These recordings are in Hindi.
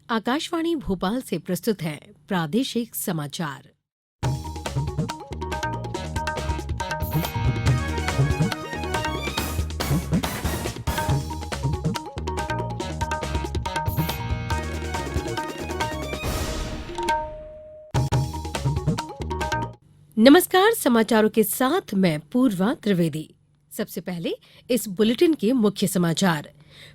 आकाशवाणी भोपाल से प्रस्तुत है प्रादेशिक समाचार। नमस्कार, समाचारों के साथ मैं पूर्वा त्रिवेदी। सबसे पहले इस बुलेटिन के मुख्य समाचार।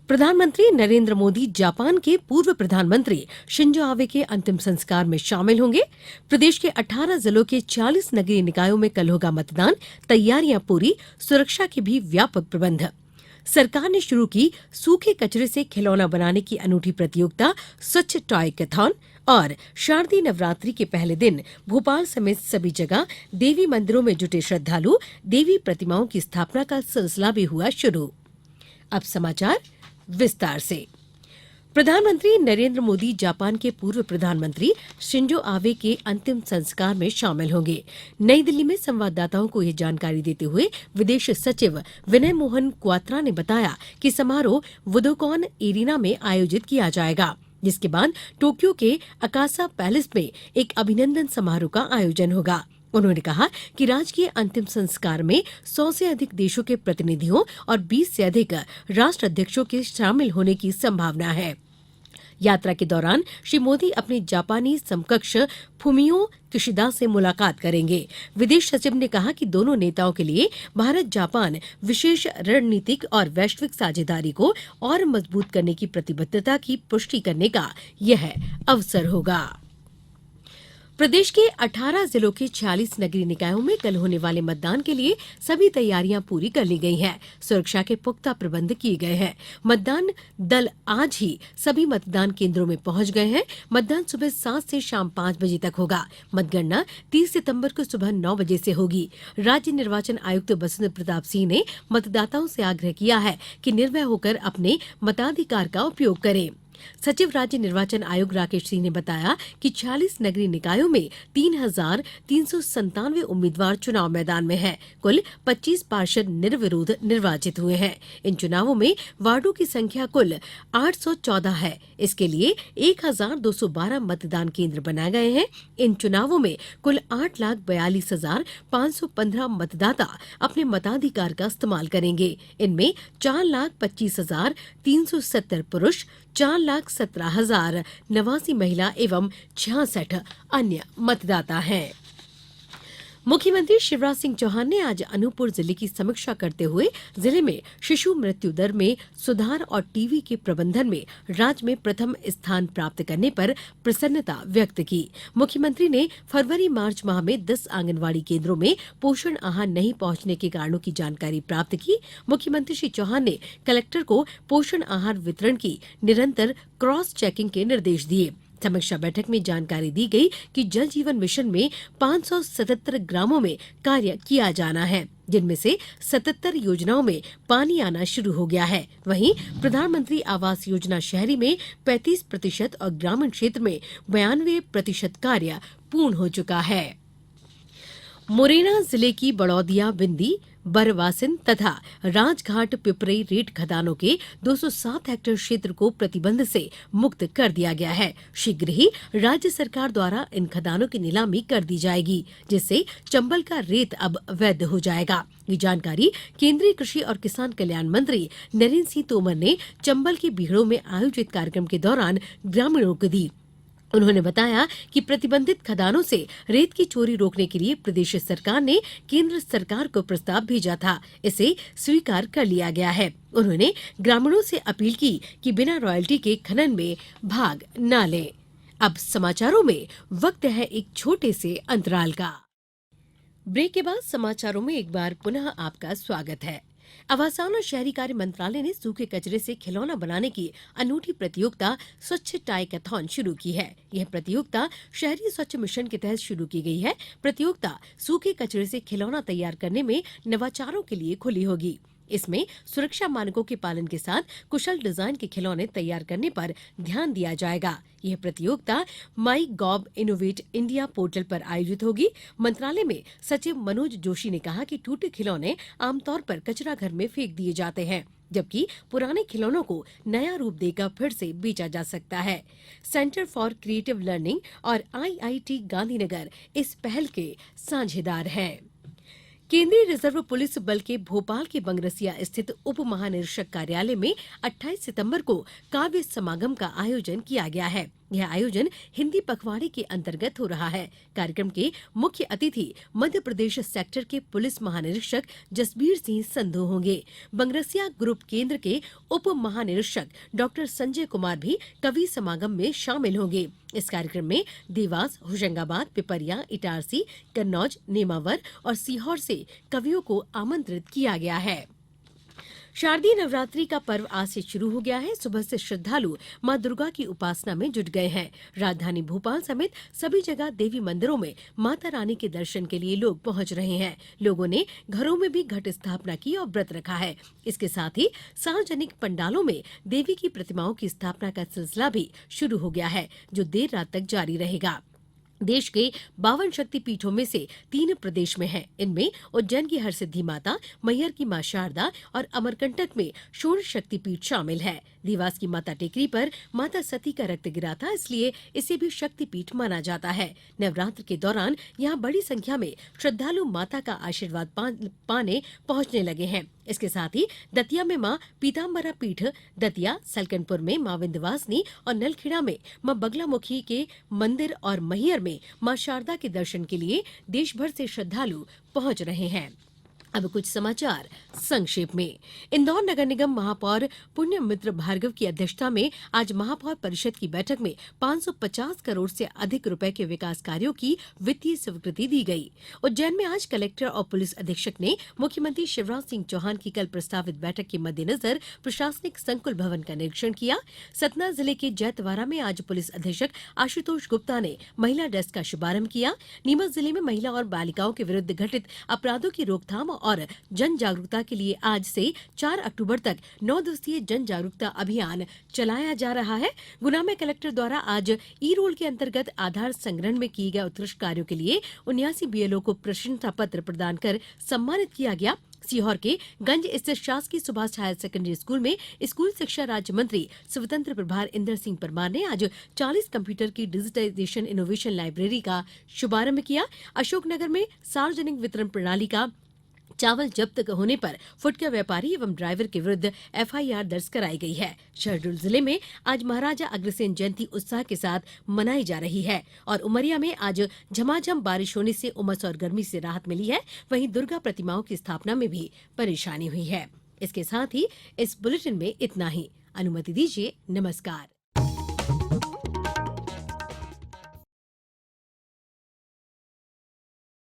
प्रधानमंत्री नरेंद्र मोदी जापान के पूर्व प्रधानमंत्री शिंजो आबे के अंतिम संस्कार में शामिल होंगे। प्रदेश के 18 जिलों के 40 नगरीय निकायों में कल होगा मतदान। तैयारियां पूरी, सुरक्षा के भी व्यापक प्रबंध। सरकार ने शुरू की सूखे कचरे से खिलौना बनाने की अनूठी प्रतियोगिता स्वच्छ टॉय कैथॉन। और शारदीय नवरात्रि के पहले दिन भोपाल समेत सभी जगह देवी मंदिरों में जुटे श्रद्धालु देवी प्रतिमाओं की स्थापना का सिलसिला भी हुआ शुरू। अब समाचार विस्तार से। प्रधानमंत्री नरेंद्र मोदी जापान के पूर्व प्रधानमंत्री शिंजो आबे के अंतिम संस्कार में शामिल होंगे। नई दिल्ली में संवाददाताओं को यह जानकारी देते हुए विदेश सचिव विनय मोहन क्वात्रा ने बताया कि समारोह बुदोकॉन एरिना में आयोजित किया जाएगा, जिसके बाद टोक्यो के अकासा पैलेस में एक अभिनंदन समारोह का आयोजन होगा। उन्होंने कहा कि राजकीय अंतिम संस्कार में 100 से अधिक देशों के प्रतिनिधियों और 20 से अधिक राष्ट्राध्यक्षों के शामिल होने की संभावना है। यात्रा के दौरान श्री मोदी अपने जापानी समकक्ष फुमियो किशिदा से मुलाकात करेंगे। विदेश सचिव ने कहा कि दोनों नेताओं के लिए भारत जापान विशेष रणनीतिक और वैश्विक साझेदारी को और मजबूत करने की प्रतिबद्धता की पुष्टि करने का यह अवसर होगा। प्रदेश के 18 जिलों के 46 नगरीय निकायों में कल होने वाले मतदान के लिए सभी तैयारियां पूरी कर ली गई हैं। सुरक्षा के पुख्ता प्रबंध किए गए हैं। मतदान दल आज ही सभी मतदान केंद्रों में पहुंच गए हैं। मतदान सुबह 7 से शाम 5 बजे तक होगा। मतगणना 30 सितंबर को सुबह 9 बजे से होगी। राज्य निर्वाचन आयुक्त बसंत प्रताप सिंह ने मतदाताओं से आग्रह किया है कि निर्भय होकर अपने मताधिकार का उपयोग करें। सचिव राज्य निर्वाचन आयोग राकेश सिंह ने बताया कि 46 नगरीय निकायों में 3,397 उम्मीदवार चुनाव मैदान में हैं। कुल 25 पार्षद निर्विरोध निर्वाचित हुए हैं। इन चुनावों में वार्डों की संख्या कुल 814 है। इसके लिए 1,212 मतदान केंद्र बनाए गए हैं। इन चुनावों में कुल 8,42,515 मतदाता अपने मताधिकार का इस्तेमाल करेंगे। इनमें 4,25,370 पुरुष, 4,17,089 महिला एवं 66 अन्य मतदाता हैं। मुख्यमंत्री शिवराज सिंह चौहान ने आज अनूपपुर जिले की समीक्षा करते हुए जिले में शिशु मृत्यु दर में सुधार और टीबी के प्रबंधन में राज्य में प्रथम स्थान प्राप्त करने पर प्रसन्नता व्यक्त की। मुख्यमंत्री ने फरवरी-मार्च माह में 10 आंगनवाड़ी केंद्रों में पोषण आहार नहीं पहुंचने के कारणों की जानकारी प्राप्त की। मुख्यमंत्री श्री चौहान ने कलेक्टर को पोषण आहार वितरण की निरंतर क्रॉस चेकिंग के निर्देश दिए। समीक्षा बैठक में जानकारी दी गई कि जल जीवन मिशन में 577 ग्रामों में कार्य किया जाना है, जिनमें से 77 योजनाओं में पानी आना शुरू हो गया है। वहीं प्रधानमंत्री आवास योजना शहरी में 35% और ग्रामीण क्षेत्र में 92% कार्य पूर्ण हो चुका है। मुरैना जिले की बड़ौदिया, बिंदी, बरवासिन तथा राजघाट पिपरई रेत खदानों के 207 हेक्टेयर क्षेत्र को प्रतिबंध से मुक्त कर दिया गया है। शीघ्र ही राज्य सरकार द्वारा इन खदानों की नीलामी कर दी जाएगी, जिससे चंबल का रेत अब वैध हो जाएगा। ये जानकारी केंद्रीय कृषि और किसान कल्याण मंत्री नरेंद्र सिंह तोमर ने चंबल के बीहड़ों में आयोजित कार्यक्रम के दौरान ग्रामीणों को दी। उन्होंने बताया कि प्रतिबंधित खदानों से रेत की चोरी रोकने के लिए प्रदेश सरकार ने केंद्र सरकार को प्रस्ताव भेजा था। इसे स्वीकार कर लिया गया है। उन्होंने ग्रामीणों से अपील की कि बिना रॉयल्टी के खनन में भाग न लें। अब समाचारों में वक्त है एक छोटे से अंतराल का। ब्रेक के बाद समाचारों में एक बार पुनः आपका स्वागत है। आवासन और शहरी कार्य मंत्रालय ने सूखे कचरे से खिलौना बनाने की अनूठी प्रतियोगिता स्वच्छ टॉय कैथॉन शुरू की है। यह प्रतियोगिता शहरी स्वच्छ मिशन के तहत शुरू की गई है। प्रतियोगिता सूखे कचरे से खिलौना तैयार करने में नवाचारों के लिए खुली होगी। इसमें सुरक्षा मानकों के पालन के साथ कुशल डिजाइन के खिलौने तैयार करने पर ध्यान दिया जाएगा। यह प्रतियोगिता माई गॉव इनोवेट इंडिया पोर्टल पर आयोजित होगी। मंत्रालय में सचिव मनोज जोशी ने कहा कि टूटे खिलौने आमतौर पर कचरा घर में फेंक दिए जाते हैं। जबकि पुराने खिलौनों को नया रूप देकर फिर से बेचा जा सकता है। सेंटर फॉर क्रिएटिव लर्निंग और आईआईटी गांधीनगर इस पहल के साझेदार हैं। केंद्रीय रिजर्व पुलिस बल के भोपाल के बंगरसिया स्थित उप महानिरीक्षक कार्यालय में 28 सितंबर को काव्य समागम का आयोजन किया गया है। यह आयोजन हिंदी पखवाड़े के अंतर्गत हो रहा है। कार्यक्रम के मुख्य अतिथि मध्य प्रदेश सेक्टर के पुलिस महानिरीक्षक जसबीर सिंह संधू होंगे। बंगरसिया ग्रुप केंद्र के उप महानिरीक्षक डॉक्टर संजय कुमार भी कवि समागम में शामिल होंगे। इस कार्यक्रम में देवास, होशंगाबाद, पिपरिया, इटारसी, कन्नौज, नेमावर और सीहोर से कवियों को आमंत्रित किया गया है। शारदीय नवरात्रि का पर्व आज से शुरू हो गया है। सुबह से श्रद्धालु मां दुर्गा की उपासना में जुट गए हैं। राजधानी भोपाल समेत सभी जगह देवी मंदिरों में माता रानी के दर्शन के लिए लोग पहुंच रहे हैं। लोगों ने घरों में भी घट स्थापना की और व्रत रखा है। इसके साथ ही सार्वजनिक पंडालों में देवी की प्रतिमाओं की स्थापना का सिलसिला भी शुरू हो गया है, जो देर रात तक जारी रहेगा। देश के 52 शक्ति पीठों में से 3 प्रदेश में हैं। इनमें उज्जैन की हरसिद्धि माता, मैहर की मां शारदा और अमरकंटक में षोडश शक्ति पीठ शामिल है। देवास की माता टेकरी पर माता सती का रक्त गिरा था, इसलिए इसे भी शक्ति पीठ माना जाता है। नवरात्र के दौरान यहाँ बड़ी संख्या में श्रद्धालु माता का आशीर्वाद पाने पहुंचने लगे हैं। इसके साथ ही दतिया में मां पीताम्बरा पीठ, दतिया, सलकनपुर में मां विंध्यवासिनी और नलखेड़ा में मां बगलामुखी के मंदिर और मैहर में मां शारदा के दर्शन के लिए देश भर से श्रद्धालु पहुंच रहे हैं। अब कुछ समाचार संक्षेप में। इंदौर नगर निगम महापौर पुण्य मित्र भार्गव की अध्यक्षता में आज महापौर परिषद की बैठक में 550 करोड़ से अधिक रुपए के विकास कार्यों की वित्तीय स्वीकृति दी गई। उज्जैन में आज कलेक्टर और पुलिस अधीक्षक ने मुख्यमंत्री शिवराज सिंह चौहान की कल प्रस्तावित बैठक के मद्देनजर प्रशासनिक संकुल भवन का निरीक्षण किया। सतना जिले के जैतवारा में आज पुलिस अधीक्षक आशुतोष गुप्ता ने महिला डेस्क का शुभारंभ किया। नीमच जिले में महिला और बालिकाओं के विरुद्ध घटित अपराधों की रोकथाम और जन जागरूकता के लिए आज से 4 अक्टूबर तक 9 दिवसीय जन जागरूकता अभियान चलाया जा रहा है। गुना में कलेक्टर द्वारा आज ई रोल के अंतर्गत आधार संग्रहण में किए गए उत्कृष्ट कार्यों के लिए 79 बीएलओ को प्रशंसा पत्र प्रदान कर सम्मानित किया गया। सीहोर के गंज स्थित शासकीय सुभाष हायर सेकेंडरी स्कूल में स्कूल शिक्षा राज्य मंत्री स्वतंत्र प्रभार इंदर सिंह परमार ने आज 40 कंप्यूटर की डिजिटाइजेशन इनोवेशन लाइब्रेरी का शुभारंभ किया। अशोकनगर में सार्वजनिक वितरण प्रणाली का चावल जब्त होने पर फुटकर व्यापारी एवं ड्राइवर के विरुद्ध एफआईआर दर्ज कराई गई है। शहडोल जिले में आज महाराजा अग्रसेन जयंती उत्साह के साथ मनाई जा रही है और उमरिया में आज झमाझम बारिश होने से उमस और गर्मी से राहत मिली है। वहीं दुर्गा प्रतिमाओं की स्थापना में भी परेशानी हुई है। इसके साथ ही इस बुलेटिन में इतना ही। अनुमति दीजिए। नमस्कार।